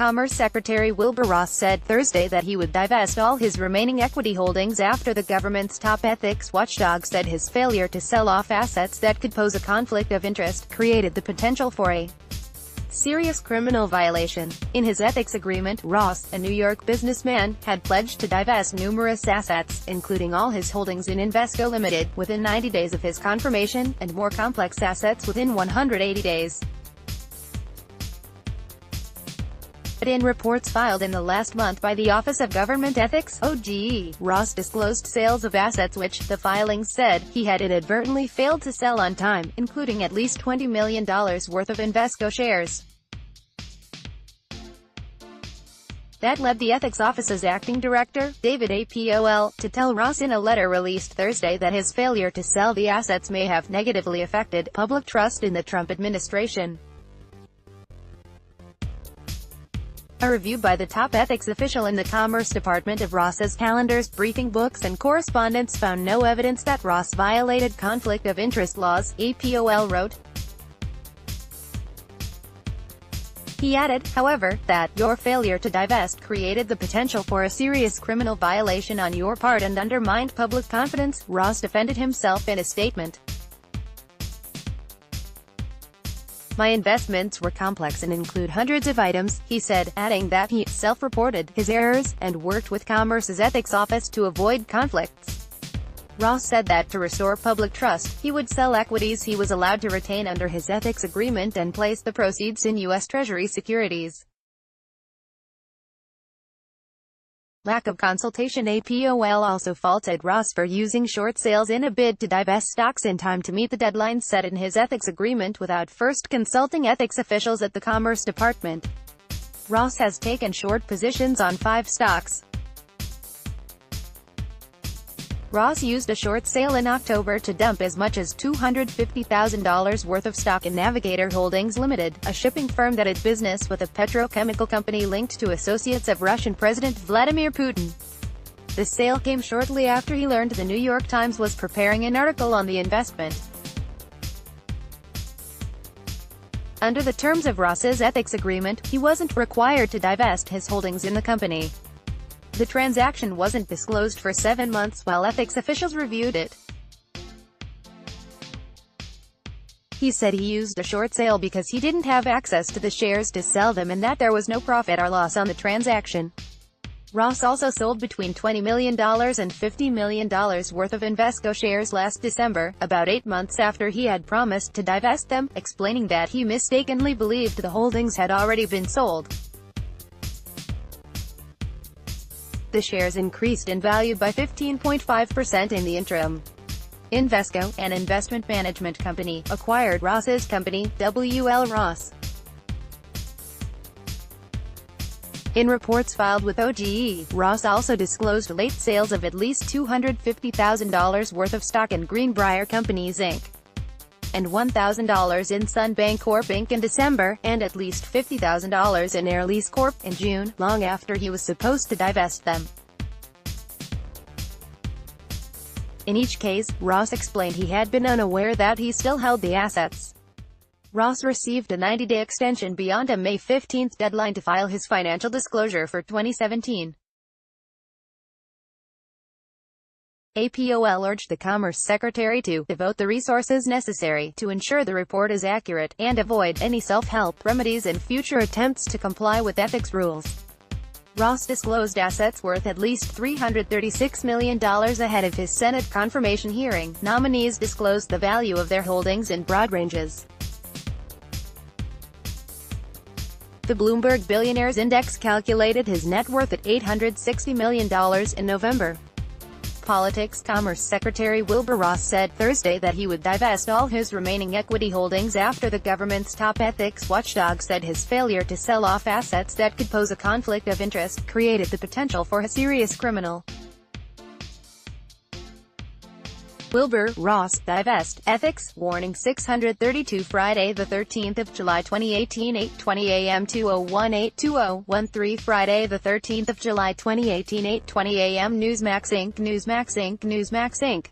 Commerce Secretary Wilbur Ross said Thursday that he would divest all his remaining equity holdings after the government's top ethics watchdog said his failure to sell off assets that could pose a conflict of interest created the potential for a serious criminal violation. In his ethics agreement, Ross, a New York businessman, had pledged to divest numerous assets, including all his holdings in Invesco Limited, within 90 days of his confirmation, and more complex assets within 180 days. But in reports filed in the last month by the Office of Government Ethics (OGE), Ross disclosed sales of assets which, the filings said, he had inadvertently failed to sell on time, including at least $20 million worth of Invesco shares. That led the Ethics Office's acting director, David Apol, to tell Ross in a letter released Thursday that his failure to sell the assets may have negatively affected public trust in the Trump administration. A review by the top ethics official in the Commerce Department of Ross's calendars, briefing books and correspondence found no evidence that Ross violated conflict of interest laws, Apol wrote. He added, however, that your failure to divest created the potential for a serious criminal violation on your part and undermined public confidence. Ross defended himself in a statement. My investments were complex and include hundreds of items, he said, adding that he self-reported his errors and worked with Commerce's ethics office to avoid conflicts. Ross said that to restore public trust, he would sell equities he was allowed to retain under his ethics agreement and place the proceeds in U.S. Treasury securities. Lack of consultation. Apol also faulted Ross for using short sales in a bid to divest stocks in time to meet the deadline set in his ethics agreement without first consulting ethics officials at the Commerce Department. Ross has taken short positions on 5 stocks. Ross used a short sale in October to dump as much as $250,000 worth of stock in Navigator Holdings Limited, a shipping firm that did business with a petrochemical company linked to associates of Russian President Vladimir Putin. The sale came shortly after he learned the New York Times was preparing an article on the investment. Under the terms of Ross's ethics agreement, he wasn't required to divest his holdings in the company. The transaction wasn't disclosed for 7 months while ethics officials reviewed it. He said he used a short sale because he didn't have access to the shares to sell them and that there was no profit or loss on the transaction. Ross also sold between $20 million and $50 million worth of Invesco shares last December, about 8 months after he had promised to divest them, explaining that he mistakenly believed the holdings had already been sold. The shares increased in value by 15.5% in the interim. Invesco, an investment management company, acquired Ross's company, W.L. Ross. In reports filed with OGE, Ross also disclosed late sales of at least $250,000 worth of stock in Greenbrier Companies Inc. and $1,000 in Sun Bancorp Inc. in December, and at least $50,000 in Air Lease Corp. in June, long after he was supposed to divest them. In each case, Ross explained he had been unaware that he still held the assets. Ross received a 90-day extension beyond a May 15 deadline to file his financial disclosure for 2017. Apol urged the Commerce Secretary to devote the resources necessary to ensure the report is accurate, and avoid any self-help remedies in future attempts to comply with ethics rules. Ross disclosed assets worth at least $336 million ahead of his Senate confirmation hearing. Nominees disclosed the value of their holdings in broad ranges. The Bloomberg Billionaires Index calculated his net worth at $860 million in November. Politics. Commerce Secretary Wilbur Ross said Thursday that he would divest all his remaining equity holdings after the government's top ethics watchdog said his failure to sell off assets that could pose a conflict of interest created the potential for a serious criminal. Wilbur Ross, divest, ethics, warning 632 Friday 13 July 2018 8:20 a.m. 201-820-13 Friday 13 July 2018 8:20 a.m. Newsmax Inc.